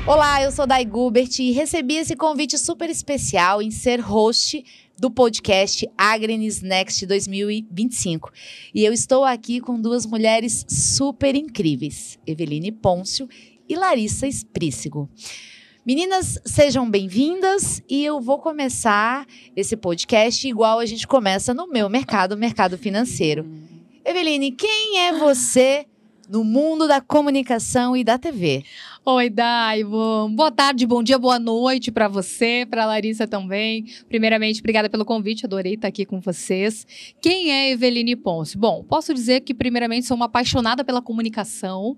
Olá, eu sou Dai Gubert e recebi esse convite super especial em ser host do podcast Agrenes Next 2025. E eu estou aqui com duas mulheres super incríveis, Eveline Pôncio e Larissa Esprícigo. Meninas, sejam bem-vindas e eu vou começar esse podcast igual a gente começa no meu mercado, mercado financeiro. Eveline, quem é você no mundo da comunicação e da TV? Oi, Dai, boa tarde, bom dia, boa noite para você, para Larissa também. Primeiramente, obrigada pelo convite, adorei estar aqui com vocês. Quem é Eveline Pôncio? Bom, posso dizer que primeiramente sou uma apaixonada pela comunicação,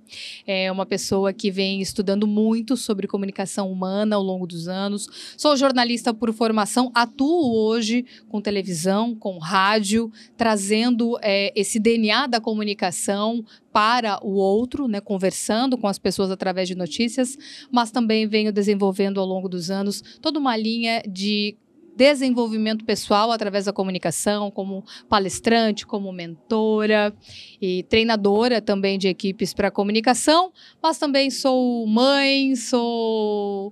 uma pessoa que vem estudando muito sobre comunicação humana ao longo dos anos. Sou jornalista por formação, atuo hoje com televisão, com rádio, trazendo esse DNA da comunicação para o outro, né, conversando com as pessoas através de notícias, mas também venho desenvolvendo ao longo dos anos toda uma linha de desenvolvimento pessoal através da comunicação, como palestrante, como mentora e treinadora também de equipes para comunicação, mas também sou mãe, sou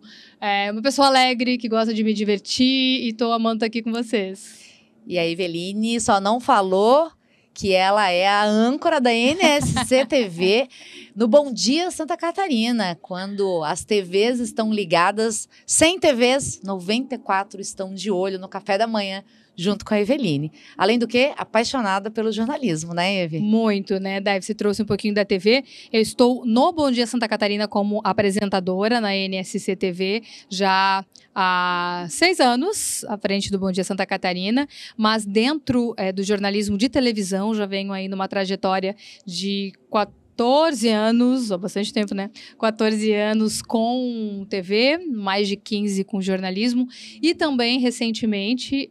uma pessoa alegre que gosta de me divertir e estou amando estar aqui com vocês. E a Eveline só não falou que ela é a âncora da NSC TV no Bom Dia Santa Catarina. Quando as TVs estão ligadas, 100 TVs, 94 estão de olho no café da manhã, junto com a Eveline. Além do que, apaixonada pelo jornalismo, né, Eve? Muito, né, Dai? Você trouxe um pouquinho da TV. Eu estou no Bom Dia Santa Catarina como apresentadora na NSC TV, já há 6 anos, à frente do Bom Dia Santa Catarina, mas dentro do jornalismo de televisão, já venho aí numa trajetória de 14 anos, há bastante tempo, né? 14 anos com TV, mais de 15 com jornalismo e também recentemente,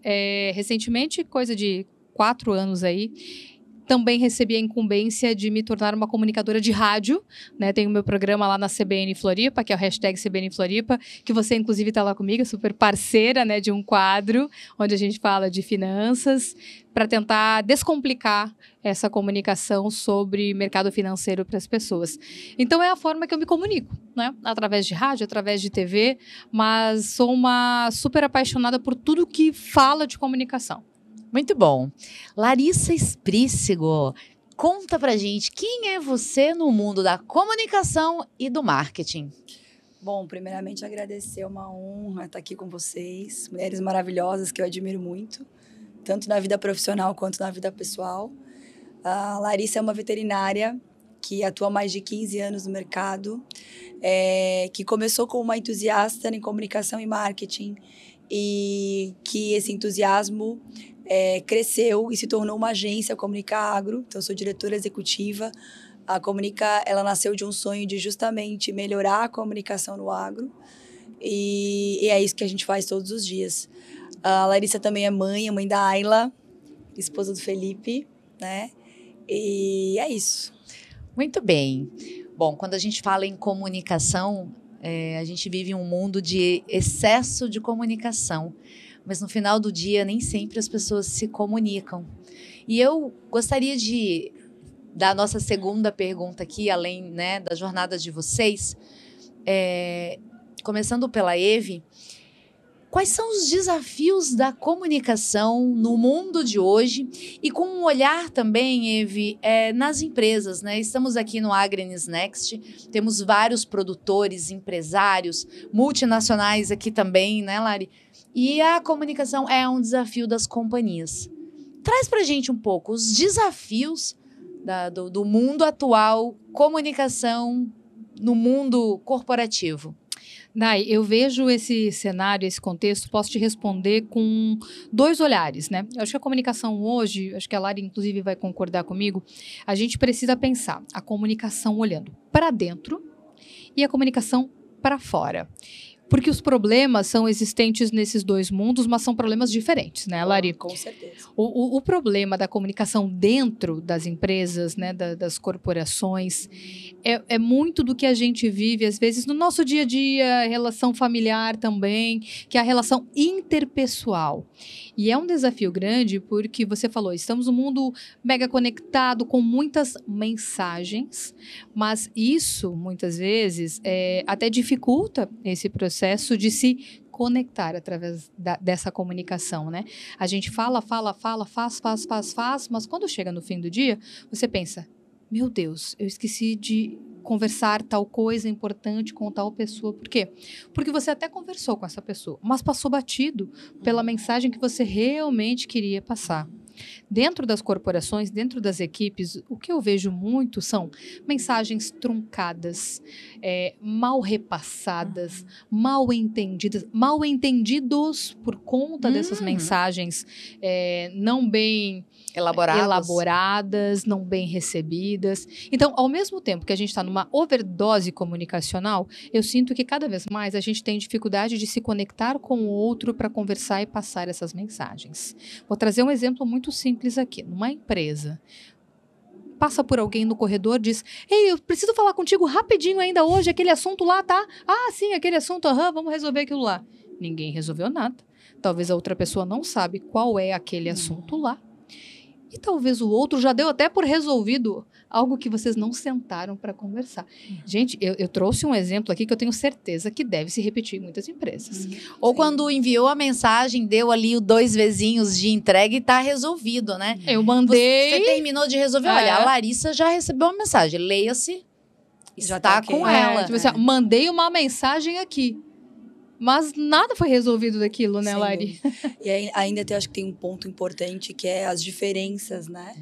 coisa de 4 anos aí, também recebi a incumbência de me tornar uma comunicadora de rádio, né? Tenho meu programa lá na CBN Floripa, que é o hashtag CBN Floripa, que você, inclusive, está lá comigo, super parceira, né, de um quadro, onde a gente fala de finanças, para tentar descomplicar essa comunicação sobre mercado financeiro para as pessoas. Então, é a forma que eu me comunico, né? Através de rádio, através de TV, mas sou uma super apaixonada por tudo que fala de comunicação. Muito bom. Larissa Esprícigo, conta pra gente quem é você no mundo da comunicação e do marketing. Bom, primeiramente agradecer, é uma honra estar aqui com vocês, mulheres maravilhosas que eu admiro muito, tanto na vida profissional quanto na vida pessoal. A Larissa é uma veterinária que atua há mais de 15 anos no mercado, que começou como uma entusiasta em comunicação e marketing e que esse entusiasmo cresceu e se tornou uma agência, a Comunica Agro. Então, eu sou diretora executiva. A Comunica, ela nasceu de um sonho de justamente melhorar a comunicação no agro. E é isso que a gente faz todos os dias. A Larissa também é mãe da Ayla, esposa do Felipe, né? E é isso. Muito bem. Bom, quando a gente fala em comunicação, a gente vive um mundo de excesso de comunicação. Mas no final do dia, nem sempre as pessoas se comunicam. E eu gostaria de dar a nossa segunda pergunta aqui, além, né, da jornada de vocês, começando pela Eve. Quais são os desafios da comunicação no mundo de hoje e com um olhar também, Eve, nas empresas, né? Estamos aqui no Agrenes Next, temos vários produtores, empresários, multinacionais aqui também, né, Lari? E a comunicação é um desafio das companhias. Traz pra gente um pouco os desafios do mundo atual, comunicação no mundo corporativo. Dai, eu vejo esse cenário, esse contexto, posso te responder com 2 olhares, né? Eu acho que a comunicação hoje, acho que a Lari inclusive vai concordar comigo, a gente precisa pensar a comunicação olhando para dentro e a comunicação para fora. Porque os problemas são existentes nesses dois mundos, mas são problemas diferentes, né, Lari? Com certeza. O problema da comunicação dentro das empresas, né, das corporações, é muito do que a gente vive, às vezes, no nosso dia a dia, relação familiar também, que é a relação interpessoal. E é um desafio grande porque você falou, estamos num mundo mega conectado com muitas mensagens, mas isso, muitas vezes, até dificulta esse processo de se conectar através dessa comunicação, né? A gente fala, faz, mas quando chega no fim do dia, você pensa, meu Deus, eu esqueci de conversar tal coisa importante com tal pessoa. Por quê? Porque você até conversou com essa pessoa, mas passou batido pela mensagem que você realmente queria passar. Dentro das corporações, dentro das equipes, o que eu vejo muito são mensagens truncadas, mal repassadas, mal entendidos por conta dessas mensagens não bem elaboradas, não bem recebidas. Então, ao mesmo tempo que a gente está numa overdose comunicacional, eu sinto que cada vez mais a gente tem dificuldade de se conectar com o outro para conversar e passar essas mensagens. Vou trazer um exemplo muito simples aqui. Numa empresa, passa por alguém no corredor, diz, ei, eu preciso falar contigo rapidinho ainda hoje, aquele assunto lá, tá? Ah, sim, aquele assunto, vamos resolver aquilo lá. Ninguém resolveu nada. Talvez a outra pessoa não sabe qual é aquele assunto lá. E talvez o outro já deu até por resolvido algo que vocês não sentaram para conversar. Gente, eu trouxe um exemplo aqui que eu tenho certeza que deve se repetir em muitas empresas. Ou quando enviou a mensagem, deu ali o 2 vezinhos de entrega e tá resolvido, né? Eu mandei... Você terminou de resolver. Olha, a Larissa já recebeu uma mensagem. Leia-se. Já Está tá com ok. ela. Tipo assim, mandei uma mensagem aqui. Mas nada foi resolvido daquilo, né, Sem Lari? dúvida. E ainda acho que tem um ponto importante que é as diferenças, né?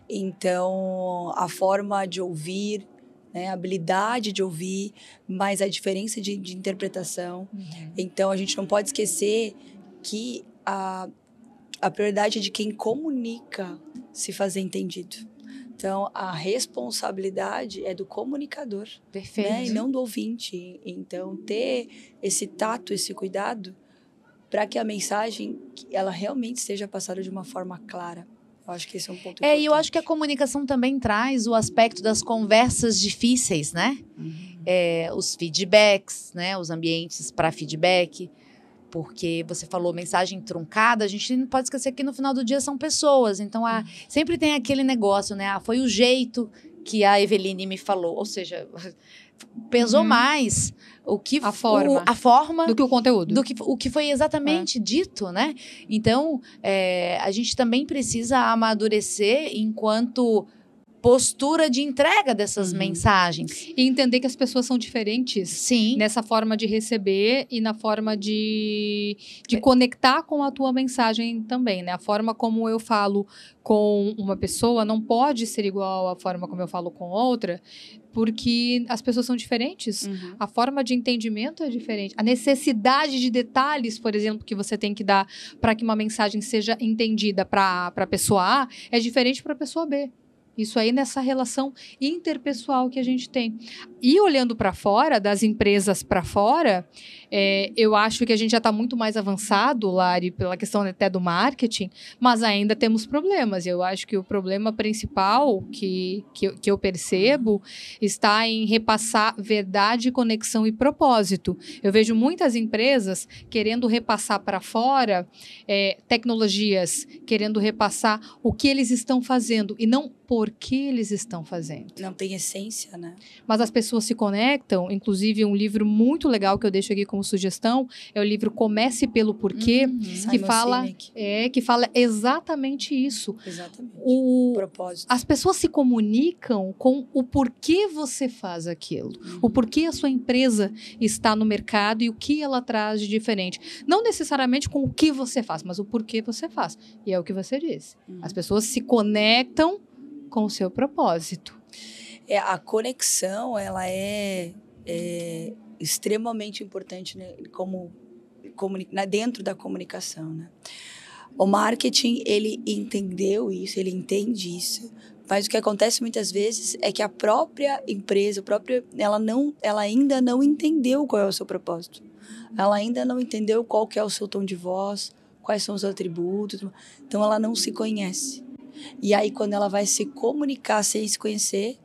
Então, a forma de ouvir, né? A habilidade de ouvir, mas a diferença de interpretação. Então, a gente não pode esquecer que a prioridade é de quem comunica se fazer entendido. Então, a responsabilidade é do comunicador, Perfeito. né? E não do ouvinte. Então, ter esse tato, esse cuidado, para que a mensagem ela realmente seja passada de uma forma clara. Eu acho que esse é um ponto importante. E eu acho que a comunicação também traz o aspecto das conversas difíceis, né? Os feedbacks, né? Os ambientes para feedback. Porque você falou mensagem truncada, a gente não pode esquecer que no final do dia são pessoas. Então, sempre tem aquele negócio, né? Foi o jeito que a Eveline me falou. Ou seja, pesou mais a forma do que o conteúdo. Do que o que foi exatamente dito, né? Então, a gente também precisa amadurecer enquanto postura de entrega dessas mensagens. E entender que as pessoas são diferentes. Sim. Nessa forma de receber e na forma de conectar com a tua mensagem também, né? A forma como eu falo com uma pessoa não pode ser igual à forma como eu falo com outra, porque as pessoas são diferentes. A forma de entendimento é diferente. A necessidade de detalhes, por exemplo, que você tem que dar para que uma mensagem seja entendida para a pessoa A é diferente para a pessoa B. Isso aí nessa relação interpessoal que a gente tem. E olhando para fora, das empresas para fora, eu acho que a gente já está muito mais avançado, Lari, pela questão até do marketing, mas ainda temos problemas. Eu acho que o problema principal que eu percebo está em repassar verdade, conexão e propósito. Eu vejo muitas empresas querendo repassar para fora tecnologias, querendo repassar o que eles estão fazendo e não por que eles estão fazendo. Não tem essência, né? Mas as pessoas se conectam, inclusive um livro muito legal que eu deixo aqui como sugestão, é o livro Comece pelo Porquê, que fala exatamente isso. Exatamente. O propósito. As pessoas se comunicam com o porquê você faz aquilo, o porquê a sua empresa está no mercado e o que ela traz de diferente. Não necessariamente com o que você faz, mas o porquê você faz. E é o que você disse. As pessoas se conectam com o seu propósito. A conexão, ela é extremamente importante, né, dentro da comunicação, né? O marketing, ele entendeu isso, ele entende isso, mas o que acontece muitas vezes é que a própria empresa, ela ainda não entendeu qual é o seu propósito. ela ainda não entendeu qual que é o seu tom de voz, quais são os atributos, então ela não se conhece. E aí, quando ela vai se comunicar sem se conhecer,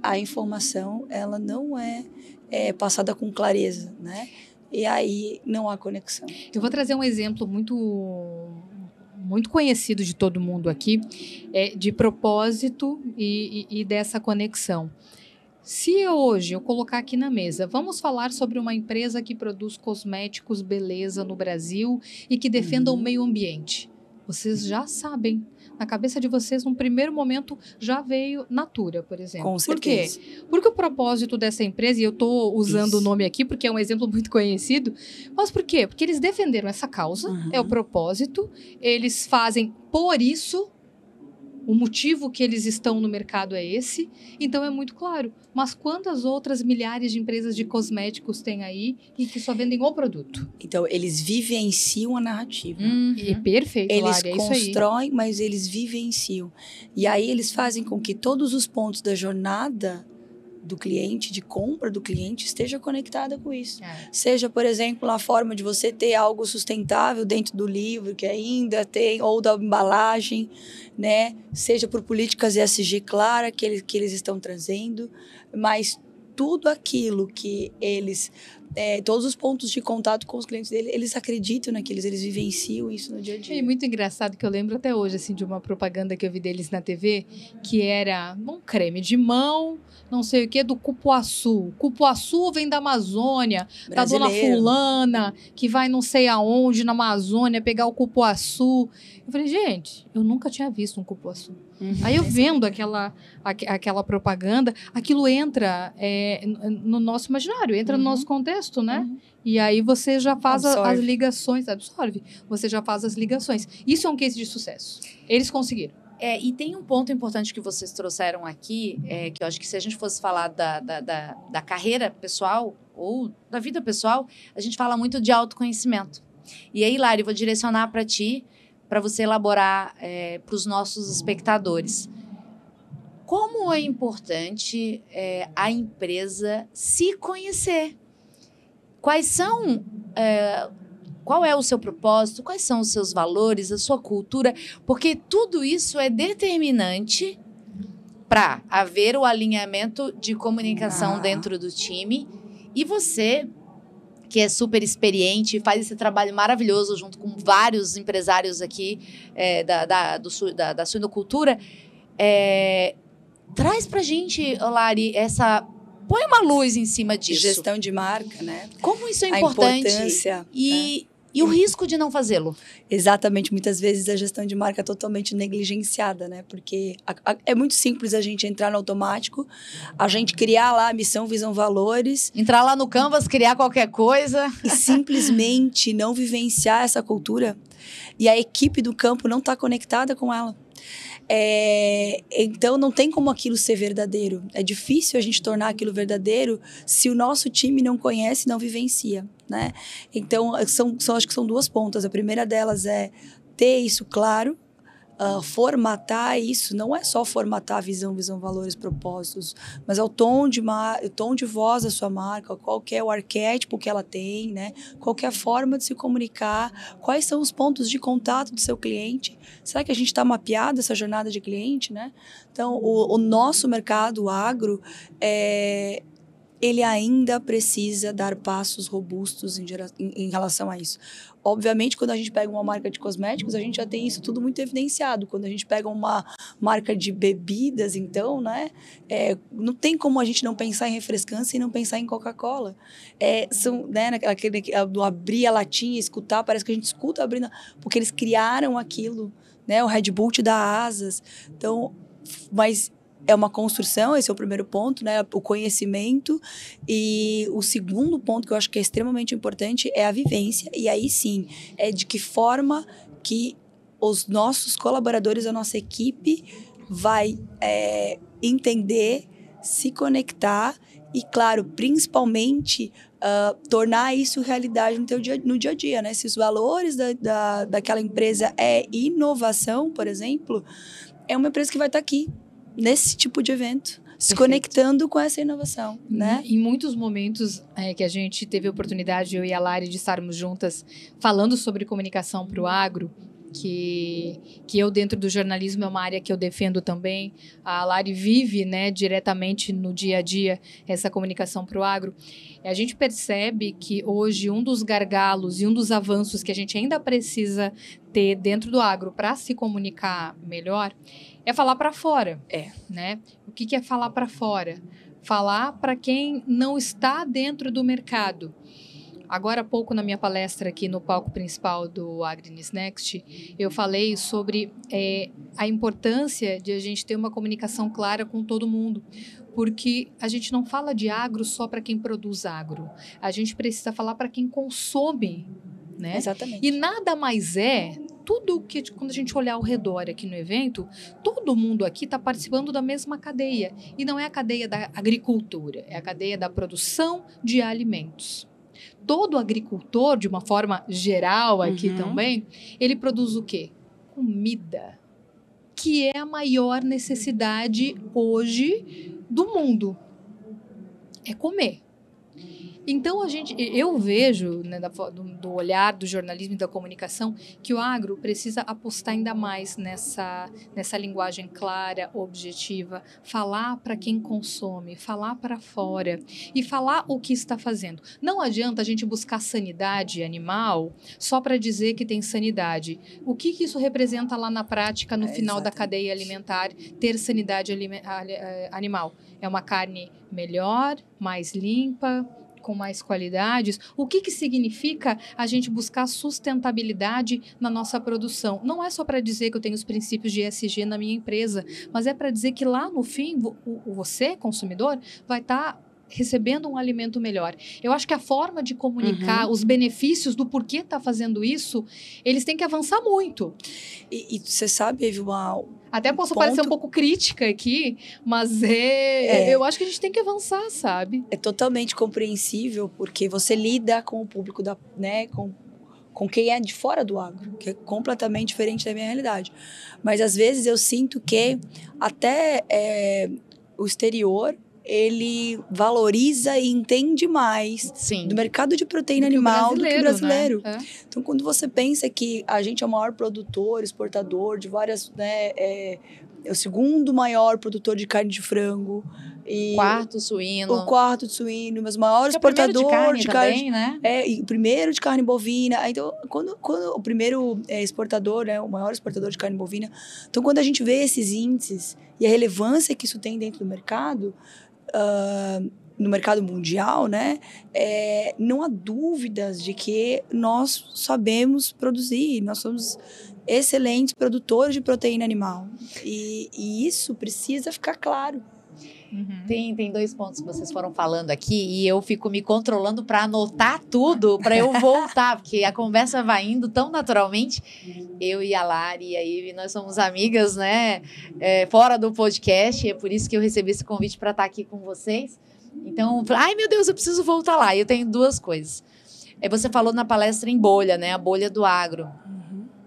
a informação, ela não é passada com clareza, né? E aí, não há conexão. Eu vou trazer um exemplo muito conhecido de todo mundo aqui, de propósito e dessa conexão. Se hoje eu colocar aqui na mesa, vamos falar sobre uma empresa que produz cosméticos, beleza no Brasil e que defenda o meio ambiente. Vocês já sabem. Na cabeça de vocês, num primeiro momento, já veio Natura, por exemplo. Com certeza. Por quê? Porque o propósito dessa empresa, e eu estou usando o nome aqui porque é um exemplo muito conhecido, mas por quê? Porque eles defenderam essa causa, é o propósito, eles fazem por isso, o motivo que eles estão no mercado é esse, então é muito claro. Mas quantas outras milhares de empresas de cosméticos tem aí e que só vendem o produto? Então, eles vivenciam a narrativa. E perfeito, Eles Lari, é isso aí. constroem, mas eles vivenciam. E aí eles fazem com que todos os pontos da jornada do cliente, de compra do cliente, esteja conectada com isso. Seja, por exemplo, a forma de você ter algo sustentável dentro do livro, que ainda tem, ou da embalagem, né? Seja por políticas ESG clara que eles estão trazendo, mas tudo aquilo que eles... todos os pontos de contato com os clientes dele, eles acreditam naqueles, eles vivenciam isso no dia a dia. É muito engraçado que eu lembro até hoje, assim, de uma propaganda que eu vi deles na TV, que era um creme de mão, não sei o que, do cupuaçu. O cupuaçu vem da Amazônia, da dona fulana, que vai não sei aonde, na Amazônia, pegar o cupuaçu. Eu falei, gente, eu nunca tinha visto um cupuaçu. Aí eu vendo aquela propaganda, aquilo entra no nosso imaginário, entra no nosso contexto, né? E aí você já faz as ligações, absorve, você já faz as ligações. Isso é um case de sucesso. Eles conseguiram. E tem um ponto importante que vocês trouxeram aqui, que eu acho que se a gente fosse falar da carreira pessoal ou da vida pessoal, a gente fala muito de autoconhecimento. E aí, Lari, vou direcionar para ti, para você elaborar para os nossos espectadores. Como é importante a empresa se conhecer? Qual é o seu propósito? Quais são os seus valores, a sua cultura? Porque tudo isso é determinante para haver o alinhamento de comunicação dentro do time. E você, que é super experiente e faz esse trabalho maravilhoso junto com vários empresários aqui da suinocultura, traz pra gente, Lari, põe uma luz em cima disso. Gestão de marca, né? Como isso é importante. A importância. E o risco de não fazê-lo? Exatamente. Muitas vezes a gestão de marca é totalmente negligenciada, né? Porque é muito simples a gente entrar no automático, a gente criar lá a missão, visão, valores. Entrar lá no Canvas, criar qualquer coisa. E simplesmente não vivenciar essa cultura. E a equipe do campo não está conectada com ela. Então, não tem como aquilo ser verdadeiro. É difícil a gente tornar aquilo verdadeiro se o nosso time não conhece, não vivencia, né? Então, acho que são duas pontas. A primeira delas é ter isso claro, formatar isso. Não é só formatar a visão, valores, propósitos, mas é o tom de voz da sua marca, qual que é o arquétipo que ela tem, né? Qual que é a forma de se comunicar, quais são os pontos de contato do seu cliente. Será que a gente está mapeado essa jornada de cliente, né? Então, o nosso mercado, o agro, ele ainda precisa dar passos robustos em relação a isso. Obviamente, quando a gente pega uma marca de cosméticos, a gente já tem isso tudo muito evidenciado. Quando a gente pega uma marca de bebidas, então, né? Não tem como a gente não pensar em refrescância e não pensar em Coca-Cola. Do abrir a latinha e escutar, parece que a gente escuta abrindo, porque eles criaram aquilo, né? O Red Bull te dá asas. Então, mas é uma construção, esse é o primeiro ponto, né? O conhecimento. E o segundo ponto que eu acho que é extremamente importante é a vivência. E aí sim, é de que forma que os nossos colaboradores, a nossa equipe vai entender, se conectar e, claro, principalmente tornar isso realidade no dia a dia, né? Se os valores daquela empresa é inovação, por exemplo, é uma empresa que vai estar aqui nesse tipo de evento, se conectando com essa inovação, né? Em muitos momentos que a gente teve a oportunidade, eu e a Lari, de estarmos juntas falando sobre comunicação para o agro, que eu, dentro do jornalismo, é uma área que eu defendo também. A Lari vive, né, diretamente no dia a dia essa comunicação para o agro. A gente percebe que hoje um dos gargalos e um dos avanços que a gente ainda precisa ter dentro do agro para se comunicar melhor é falar para fora. Né? O que é falar para fora? Falar para quem não está dentro do mercado. Agora há pouco, na minha palestra aqui no palco principal do AgriNews Next, eu falei sobre a importância de a gente ter uma comunicação clara com todo mundo, porque a gente não fala de agro só para quem produz agro, a gente precisa falar para quem consome, né? Exatamente. E nada mais tudo que, quando a gente olhar ao redor aqui no evento, todo mundo aqui está participando da mesma cadeia, e não é a cadeia da agricultura, é a cadeia da produção de alimentos. Todo agricultor, de uma forma geral aqui também, ele produz o quê? Comida, que é a maior necessidade hoje do mundo. É comer. Então, eu vejo, né, do olhar do jornalismo e da comunicação, que o agro precisa apostar ainda mais nessa linguagem clara, objetiva, falar para quem consome, falar para fora e falar o que está fazendo. Não adianta a gente buscar sanidade animal só para dizer que tem sanidade. O que isso representa lá na prática, no final da cadeia alimentar, ter sanidade animal? É uma carne melhor, mais limpa, com mais qualidades. O que significa a gente buscar sustentabilidade na nossa produção? Não é só para dizer que eu tenho os princípios de ESG na minha empresa, mas é para dizer que lá no fim, você, consumidor, vai estar recebendo um alimento melhor. Eu acho que a forma de comunicar os benefícios do porquê está fazendo isso, eles têm que avançar muito. E você sabe, Evi, até posso parecer um pouco crítica aqui, mas eu acho que a gente tem que avançar, sabe? É totalmente compreensível, porque você lida com o público, né, com quem é de fora do agro, que é completamente diferente da minha realidade. Mas, às vezes, eu sinto que até o exterior, ele valoriza e entende mais do mercado de proteína animal do que o brasileiro. Né? Então, quando você pensa que a gente é o maior produtor, exportador de várias... Né, é o segundo maior produtor de carne de frango. E quarto suíno. O quarto de suíno, mas o maior exportador de carne também, né? E o primeiro de carne bovina. Então, quando o primeiro exportador, né, o maior exportador de carne bovina. Então, quando a gente vê esses índices e a relevância que isso tem dentro do mercado... no mercado mundial, né, não há dúvidas de que nós sabemos produzir, nós somos excelentes produtores de proteína animal. E isso precisa ficar claro. Tem dois pontos que vocês foram falando aqui e eu fico me controlando para anotar tudo, para eu voltar, porque a conversa vai indo tão naturalmente. Eu e a Lari e a Ivy, nós somos amigas, né? Fora do podcast, é por isso que eu recebi esse convite para estar aqui com vocês. Então, ai meu Deus, eu preciso voltar lá. E eu tenho duas coisas. Você falou na palestra em bolha, né? A bolha do agro.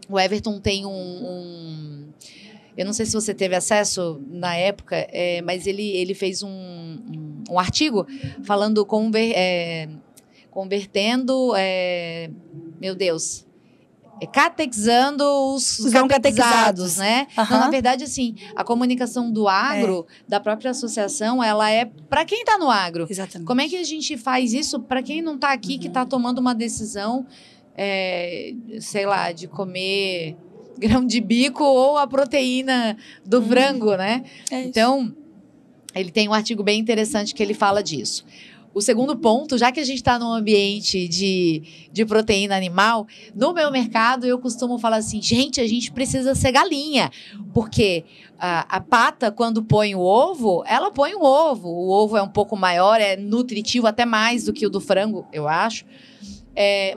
O Everton tem eu não sei se você teve acesso na época, mas ele fez um artigo falando convertendo, meu Deus, catequizando os não catequizados, né? Então, na verdade, assim, a comunicação do agro, da própria associação, ela é para quem está no agro. Exatamente. Como é que a gente faz isso para quem não está aqui, que está tomando uma decisão, sei lá, de comer grão de bico ou a proteína do frango, né? Então, ele tem um artigo bem interessante que ele fala disso. O segundo ponto, já que a gente está num ambiente de proteína animal, no meu mercado eu costumo falar assim, gente, a gente precisa ser galinha, porque a pata, quando põe o ovo, ela põe o ovo é um pouco maior, é nutritivo até mais do que o do frango, eu acho.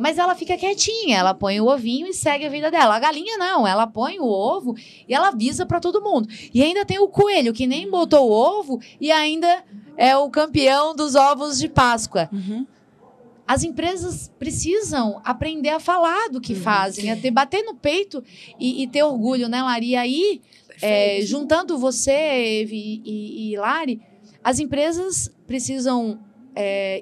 Mas ela fica quietinha, ela põe o ovinho e segue a vida dela. A galinha não, ela põe o ovo e ela avisa para todo mundo. E ainda tem o coelho, que nem botou o ovo e ainda é o campeão dos ovos de Páscoa. As empresas precisam aprender a falar do que fazem, a bater no peito e ter orgulho, né, Lari? E aí, juntando você e Lari, As empresas precisam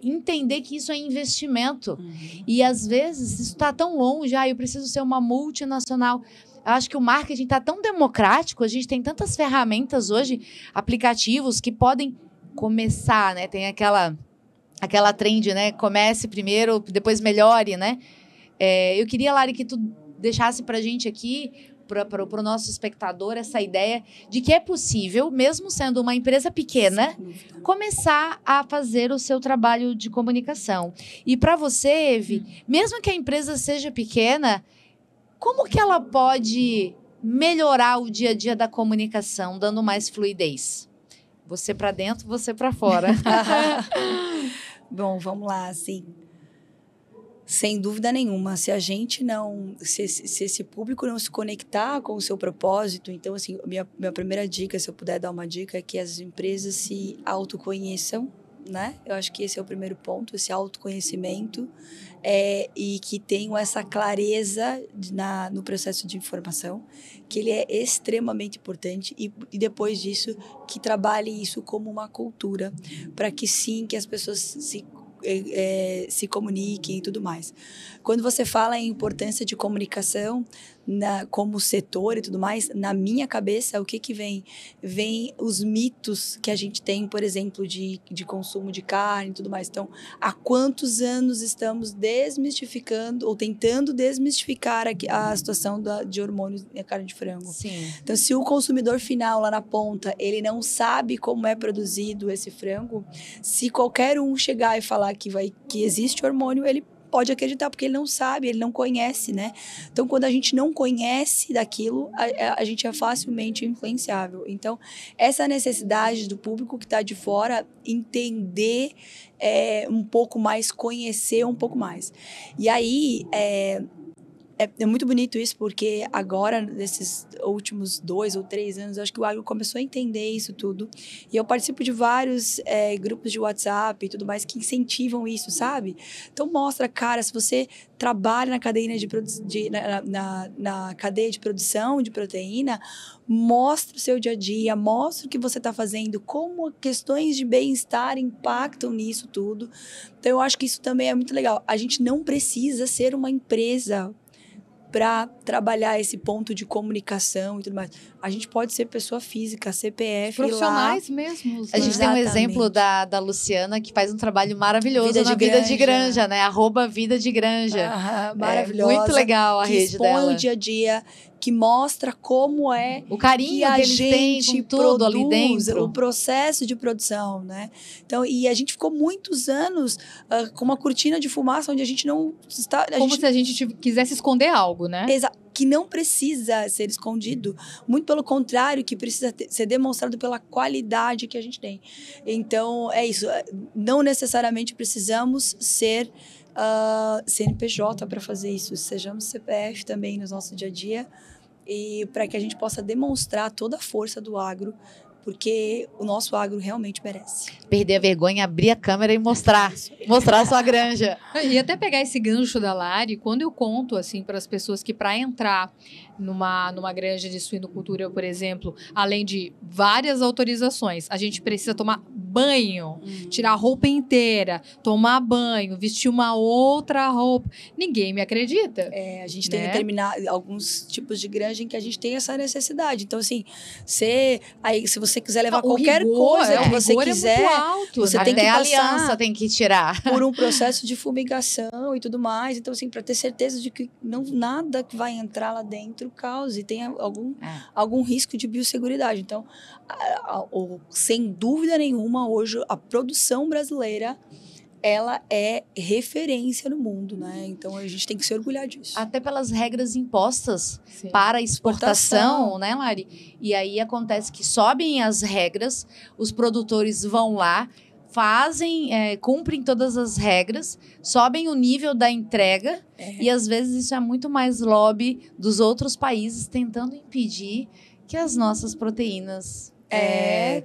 entender que isso é investimento. E, às vezes, isso está tão longe. Eu preciso ser uma multinacional. Eu acho que o marketing está tão democrático, a gente tem tantas ferramentas hoje, aplicativos que podem começar, né? Tem aquela trend, né? Comece primeiro, depois melhore, né? Eu queria, Lari, que tu deixasse para a gente aqui, para o nosso espectador, essa ideia de que é possível, mesmo sendo uma empresa pequena, começar a fazer o seu trabalho de comunicação. E para você, Evi, mesmo que a empresa seja pequena, como que ela pode melhorar o dia a dia da comunicação, dando mais fluidez? Você para dentro, você para fora. Bom, vamos lá, assim. Sem dúvida nenhuma, se a gente não... Se esse público não se conectar com o seu propósito, então, assim, minha primeira dica, se eu puder dar uma dica, é que as empresas se autoconheçam, né? Eu acho que esse é o primeiro ponto, esse autoconhecimento, e que tenham essa clareza no processo de informação, que ele é extremamente importante, e depois disso, que trabalhe isso como uma cultura, para que sim, que as pessoas se comuniquem e tudo mais. Quando você fala em importância de comunicação como setor e tudo mais, na minha cabeça, o que vem? Vem os mitos que a gente tem, por exemplo, de consumo de carne e tudo mais. Então, há quantos anos estamos desmistificando ou tentando desmistificar a situação de hormônios na carne de frango? Sim. Então, se o consumidor final lá na ponta, ele não sabe como é produzido esse frango, se qualquer um chegar e falar que existe hormônio, ele pode acreditar, porque ele não sabe, ele não conhece, né? Então, quando a gente não conhece daquilo, a gente é facilmente influenciável. Então, essa necessidade do público que está de fora entender um pouco mais, conhecer um pouco mais. E aí, é muito bonito isso, porque agora, nesses últimos 2 ou 3 anos, acho que o agro começou a entender isso tudo. E eu participo de vários grupos de WhatsApp e tudo mais que incentivam isso, sabe? Então, mostra, cara, se você trabalha na cadeia na cadeia de produção de proteína, mostra o seu dia a dia, mostra o que você está fazendo, como questões de bem-estar impactam nisso tudo. Então, eu acho que isso também é muito legal. A gente não precisa ser uma empresa para trabalhar esse ponto de comunicação e tudo mais. A gente pode ser pessoa física, CPF, profissionais mesmo. A gente tem um exemplo da Luciana, que faz um trabalho maravilhoso na Vida de Granja, né? @Vida de Granja. Maravilhosa. Muito legal a rede dela. Que expõe o dia a dia, que mostra como é o carinho que eles têm com tudo ali dentro. O processo de produção, né? Então, e a gente ficou muitos anos com uma cortina de fumaça onde a gente não está... se a gente quisesse esconder algo, né? Exato. Que não precisa ser escondido, muito pelo contrário, que precisa ser demonstrado pela qualidade que a gente tem. Então, é isso. Não necessariamente precisamos ser CNPJ para fazer isso. Sejamos CPF também no nosso dia a dia, e para que a gente possa demonstrar toda a força do agro, porque o nosso agro realmente merece. Perder a vergonha, abrir a câmera e mostrar a sua granja. E até pegar esse gancho da Lari, quando eu conto assim para as pessoas que para entrar numa granja de suinocultura, por exemplo, além de várias autorizações, a gente precisa tomar banho, tirar a roupa inteira, tomar banho, vestir uma outra roupa. Ninguém me acredita. A gente tem alguns tipos de granja em que a gente tem essa necessidade. Então, assim, se você quiser levar qualquer coisa que você quiser, é muito alto, você né? tem que Até passar a aliança tem que tirar por um processo de fumigação e tudo mais. Então, assim, para ter certeza de que nada que vai entrar lá dentro cause e tenha algum risco de biosseguridade. Então, sem dúvida nenhuma, hoje a produção brasileira, ela é referência no mundo, né? Então, a gente tem que se orgulhar disso. Até pelas regras impostas para a exportação, né, Lari? E aí acontece que sobem as regras, os produtores vão lá, cumprem todas as regras, sobem o nível da entrega, e às vezes isso é muito mais lobby dos outros países tentando impedir que as nossas proteínas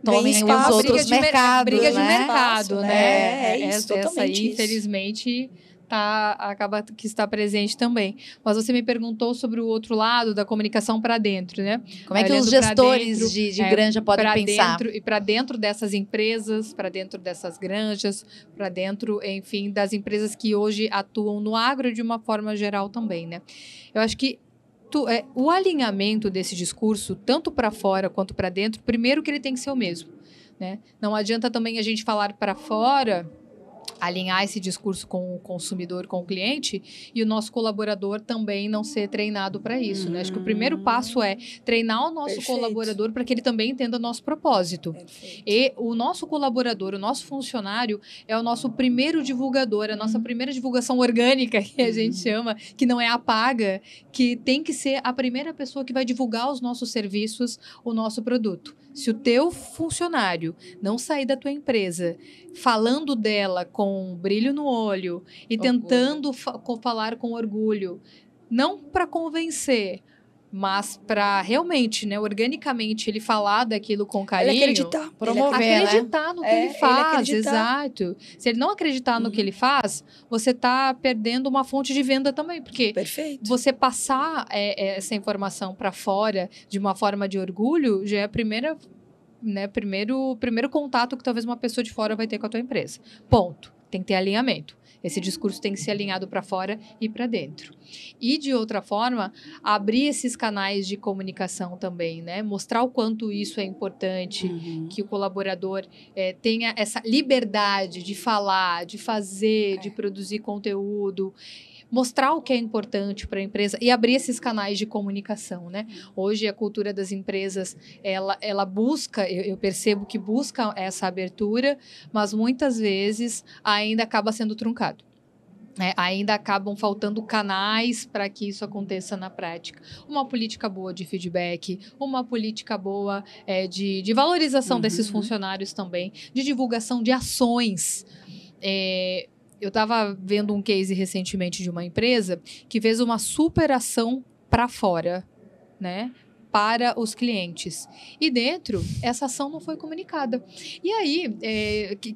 tomem os outros mercados. Briga de mercado, né? Isso, totalmente essa aí, isso. infelizmente, acaba que está presente também. Mas você me perguntou sobre o outro lado da comunicação para dentro, né? Como é que os gestores de granja podem pensar? E para dentro dessas empresas, para dentro dessas granjas, para dentro, enfim, das empresas que hoje atuam no agro de uma forma geral também, né? Eu acho que o alinhamento desse discurso, tanto para fora quanto para dentro, primeiro que ele tem que ser o mesmo, né? Não adianta também a gente falar para fora, alinhar esse discurso com o consumidor, com o cliente, e o nosso colaborador também não ser treinado para isso, né? Acho que o primeiro passo é treinar o nosso colaborador para que ele também entenda o nosso propósito. E o nosso colaborador, o nosso funcionário, é o nosso primeiro divulgador, a nossa primeira divulgação orgânica, que a gente chama, que não é a paga, que tem que ser a primeira pessoa que vai divulgar os nossos serviços, o nosso produto. Se o teu funcionário não sair da tua empresa falando dela com brilho no olho e tentando falar com orgulho, não para convencer, mas para realmente, né, organicamente, ele falar daquilo com carinho. Ele acreditar. Promover, acreditar no que ele faz, exato. Se ele não acreditar no que ele faz, você está perdendo uma fonte de venda também, porque você passar essa informação para fora de uma forma de orgulho já é a primeira, né, primeiro contato que talvez uma pessoa de fora vai ter com a tua empresa. Ponto. Tem que ter alinhamento. Esse discurso tem que ser alinhado para fora e para dentro. E, de outra forma, abrir esses canais de comunicação também, né? Mostrar o quanto isso é importante, que o colaborador tenha essa liberdade de falar, de fazer, de produzir conteúdo. Mostrar o que é importante para a empresa e abrir esses canais de comunicação, né? Hoje, a cultura das empresas, ela busca, eu percebo que busca essa abertura, mas muitas vezes ainda acaba sendo truncado. Ainda acabam faltando canais para que isso aconteça na prática. Uma política boa de feedback, uma política boa de valorização desses funcionários também, de divulgação de ações. Eu estava vendo um case recentemente de uma empresa que fez uma super ação para fora, né? Para os clientes. E dentro, essa ação não foi comunicada. E aí,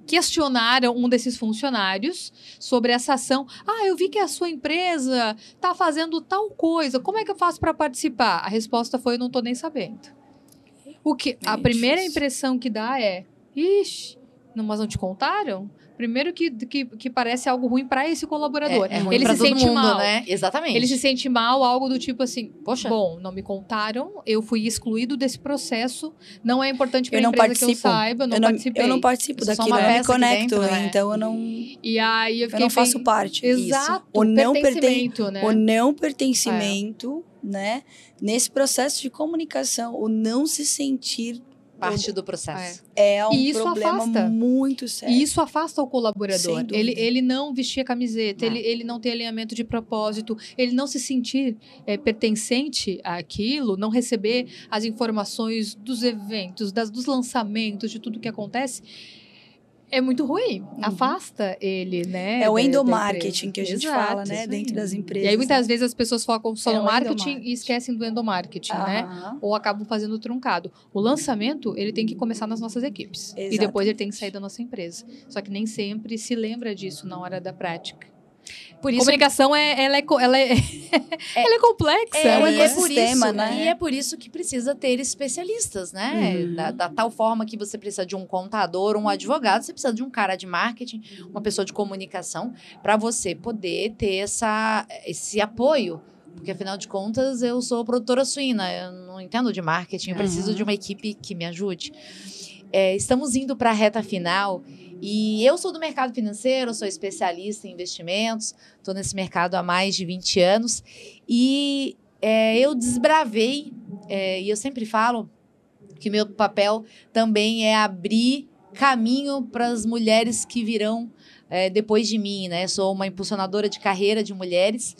questionaram um desses funcionários sobre essa ação. Eu vi que a sua empresa está fazendo tal coisa. Como é que eu faço para participar? A resposta foi, eu não estou nem sabendo. A primeira impressão que dá é, ixi, mas não te contaram? Primeiro que parece algo ruim para esse colaborador. Ruim ele pra se todo sente mundo, mal, né? Exatamente. Ele se sente mal, algo do tipo assim, poxa, bom, não me contaram, eu fui excluído desse processo, não é importante para a empresa que eu saiba, eu não participei. Eu não participo daquilo, eu não me conecto, então eu não... E aí eu não faço parte. Exato, o pertencimento, né? O não pertencimento, né? Nesse processo de comunicação, o não se sentir parte do processo. É um problema muito sério. E isso afasta o colaborador. Ele não vestir a camiseta, ele não ter alinhamento de propósito, ele não se sentir pertencente àquilo, não receber as informações dos eventos, dos lançamentos, de tudo que acontece. É muito ruim. Afasta ele, né? É o endomarketing que a gente fala, né? Dentro das empresas. E aí, muitas vezes, as pessoas focam só no marketing e esquecem do endomarketing, né? Ou acabam fazendo truncado. O lançamento, ele tem que começar nas nossas equipes. Exatamente. E depois ele tem que sair da nossa empresa. Só que nem sempre se lembra disso na hora da prática. Por isso, a comunicação ela é complexa. E é por isso que precisa ter especialistas, né? Da tal forma que você precisa de um contador, um advogado, você precisa de um cara de marketing, uma pessoa de comunicação, para você poder ter esse apoio. Porque, afinal de contas, eu sou produtora suína, eu não entendo de marketing, eu preciso de uma equipe que me ajude. Estamos indo para a reta final. E eu sou do mercado financeiro, sou especialista em investimentos, estou nesse mercado há mais de 20 anos. E eu desbravei, e eu sempre falo que meu papel também é abrir caminho para as mulheres que virão depois de mim, né? Sou uma impulsionadora de carreira de mulheres.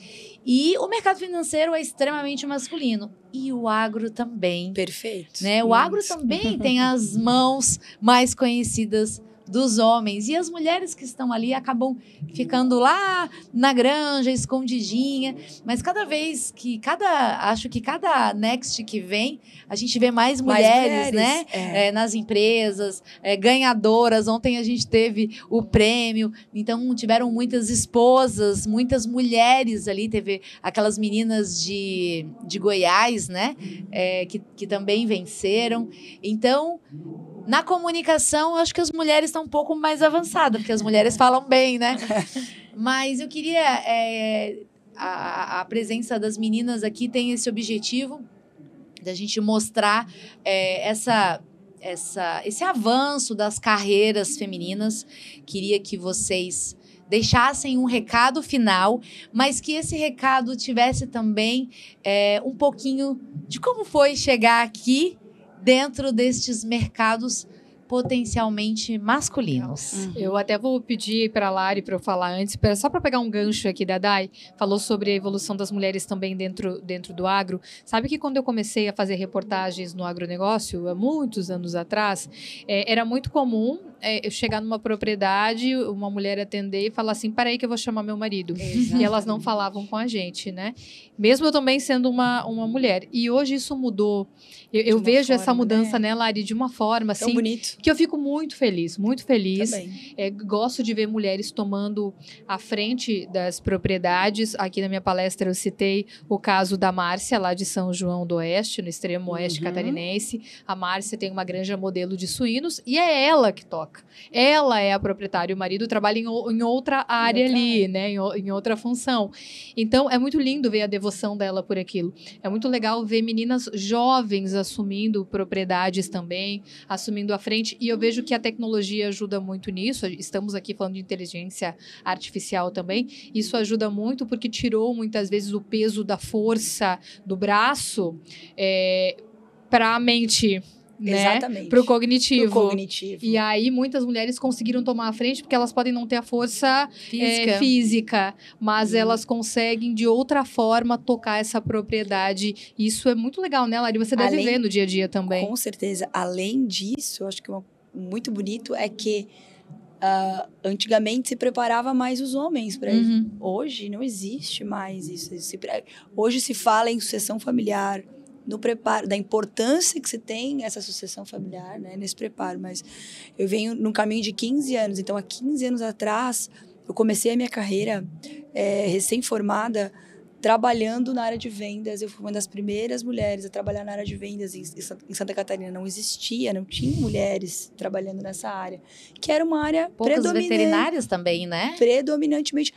E o mercado financeiro é extremamente masculino. E o agro também. Perfeito. Né? O agro também tem as mãos mais conhecidas dos homens. E as mulheres que estão ali acabam ficando lá na granja, escondidinha. Mas acho que cada Next que vem, a gente vê mais mulheres, né? Nas empresas, ganhadoras. Ontem a gente teve o prêmio. Então, tiveram muitas esposas, muitas mulheres ali. Teve aquelas meninas de Goiás, né? Que também venceram. Então, na comunicação, eu acho que as mulheres estão um pouco mais avançadas, porque as mulheres falam bem, né? Mas eu queria... a presença das meninas aqui tem esse objetivo da gente mostrar esse avanço das carreiras femininas. Queria que vocês deixassem um recado final, mas que esse recado tivesse também um pouquinho de como foi chegar aqui dentro destes mercados potencialmente masculinos. Eu até vou pedir para a Lari para eu falar antes, só para pegar um gancho aqui da Dai, falou sobre a evolução das mulheres também dentro do agro. Sabe que quando eu comecei a fazer reportagens no agronegócio, há muitos anos atrás, era muito comum eu chegar numa propriedade, uma mulher atender e falar assim, peraí que eu vou chamar meu marido. Exatamente. E elas não falavam com a gente, né? Mesmo eu também sendo uma mulher. E hoje isso mudou. Eu vejo essa mudança, né, Lari, de uma forma assim, tão bonito, que eu fico muito feliz, muito feliz. Também. Gosto de ver mulheres tomando a frente das propriedades. Aqui na minha palestra eu citei o caso da Márcia, lá de São João do Oeste, no extremo oeste catarinense. A Márcia tem uma granja modelo de suínos e é ela que toca. Ela é a proprietária, o marido trabalha em outra área ali, né, em outra função. Então, é muito lindo ver a devoção dela por aquilo. É muito legal ver meninas jovens assumindo propriedades também, assumindo a frente. E eu vejo que a tecnologia ajuda muito nisso. Estamos aqui falando de inteligência artificial também. Isso ajuda muito porque tirou muitas vezes o peso da força do braço para a mente, né? Exatamente. Pro cognitivo. Pro cognitivo. E aí, muitas mulheres conseguiram tomar a frente porque elas podem não ter a força física, mas elas conseguem, de outra forma, tocar essa propriedade. Isso é muito legal, né, Lari? Você deve ver no dia a dia também. Com certeza. Além disso, eu acho que muito bonito é que antigamente se preparava mais os homens para isso. Hoje não existe mais isso. Hoje se fala em sucessão familiar, no preparo, da importância que se tem essa sucessão familiar, né, nesse preparo. Mas eu venho num caminho de 15 anos. Então, há 15 anos atrás, eu comecei a minha carreira recém-formada, trabalhando na área de vendas. Eu fui uma das primeiras mulheres a trabalhar na área de vendas em Santa Catarina. Não tinha mulheres trabalhando nessa área, que era uma área poucas veterinárias também, né? Predominantemente,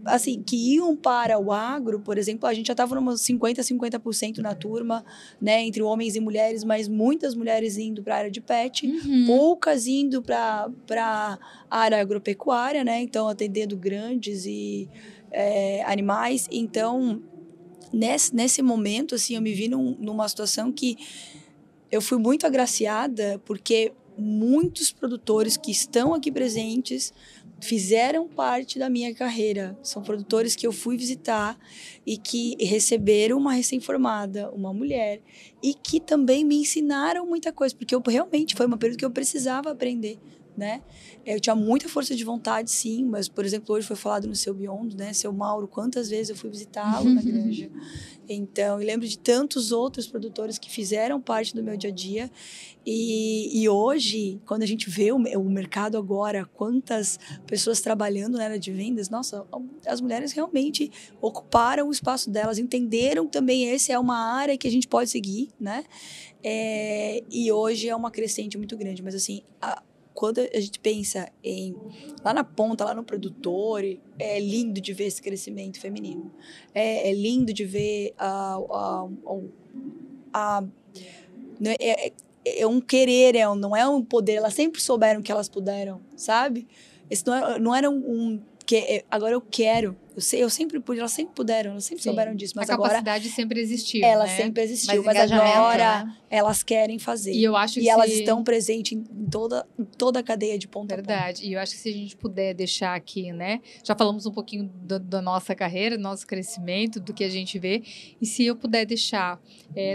assim, que iam para o agro, por exemplo, a gente já estava numa 50% na turma, né, entre homens e mulheres, mas muitas mulheres indo para a área de pet, poucas indo para a área agropecuária, né, então atendendo grandes e animais. Então, nesse momento, assim, eu me vi numa situação que eu fui muito agraciada, porque muitos produtores que estão aqui presentes fizeram parte da minha carreira. São produtores que eu fui visitar e que receberam uma recém-formada, uma mulher, e que também me ensinaram muita coisa, porque realmente foi uma período que eu precisava aprender, né? Eu tinha muita força de vontade, sim, mas, por exemplo, hoje foi falado no Seu Beyond, né? Seu Mauro, quantas vezes eu fui visitá-lo na granja. Então, eu lembro de tantos outros produtores que fizeram parte do meu dia a dia. E hoje, quando a gente vê o mercado agora, quantas pessoas trabalhando na área de vendas, nossa, as mulheres realmente ocuparam o espaço delas, entenderam também essa é uma área que a gente pode seguir, né? E hoje é uma crescente muito grande, mas assim... Quando a gente pensa lá na ponta, lá no produtor, é lindo de ver esse crescimento feminino. É lindo de ver um querer, não é um poder. Elas sempre souberam que elas puderam, sabe? Esse não era que agora eu quero. Eu sempre pude, elas sempre puderam, elas sempre souberam disso, mas a agora capacidade sempre existiu, ela né? sempre existiu, mas engajamento, agora né? elas querem fazer. E eu acho que elas estão presentes em toda a cadeia de ponta a ponta. Verdade. E eu acho que se a gente puder deixar aqui, né? Já falamos um pouquinho da nossa carreira, do nosso crescimento, do que a gente vê. E se eu puder deixar,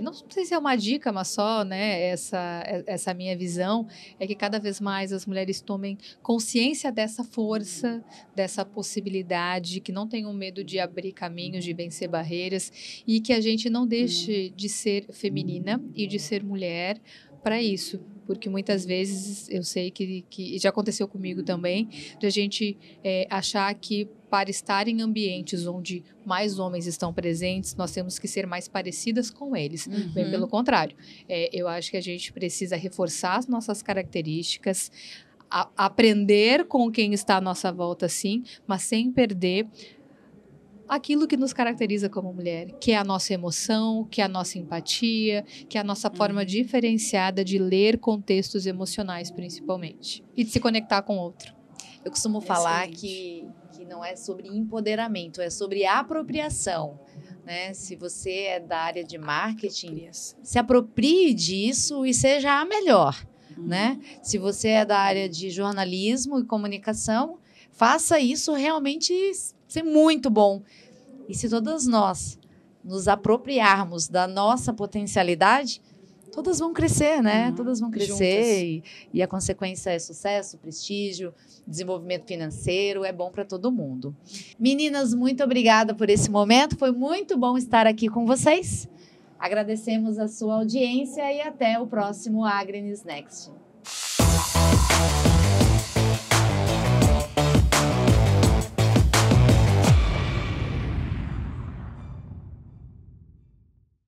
não sei se é uma dica, mas só, né? Essa minha visão é que cada vez mais as mulheres tomem consciência dessa força, dessa possibilidade, que não tenham medo de abrir caminhos, de vencer barreiras e que a gente não deixe de ser feminina e de ser mulher para isso. Porque muitas vezes eu sei que já aconteceu comigo também, de a gente achar que para estar em ambientes onde mais homens estão presentes, nós temos que ser mais parecidas com eles. Bem pelo contrário. Eu acho que a gente precisa reforçar as nossas características, aprender com quem está à nossa volta, sim, mas sem perder aquilo que nos caracteriza como mulher, que é a nossa emoção, que é a nossa empatia, que é a nossa forma diferenciada de ler contextos emocionais, principalmente, e de se conectar com o outro. Eu costumo falar que não é sobre empoderamento, é sobre apropriação, né? Se você é da área de marketing, se aproprie disso e seja a melhor, né? Se você é da área de jornalismo e comunicação, faça isso realmente ser muito bom. E se todas nós nos apropriarmos da nossa potencialidade, todas vão crescer, né? Todas vão crescer e a consequência é sucesso, prestígio, desenvolvimento financeiro, é bom para todo mundo. Meninas, muito obrigada por esse momento, foi muito bom estar aqui com vocês. Agradecemos a sua audiência e até o próximo Agrinis Next.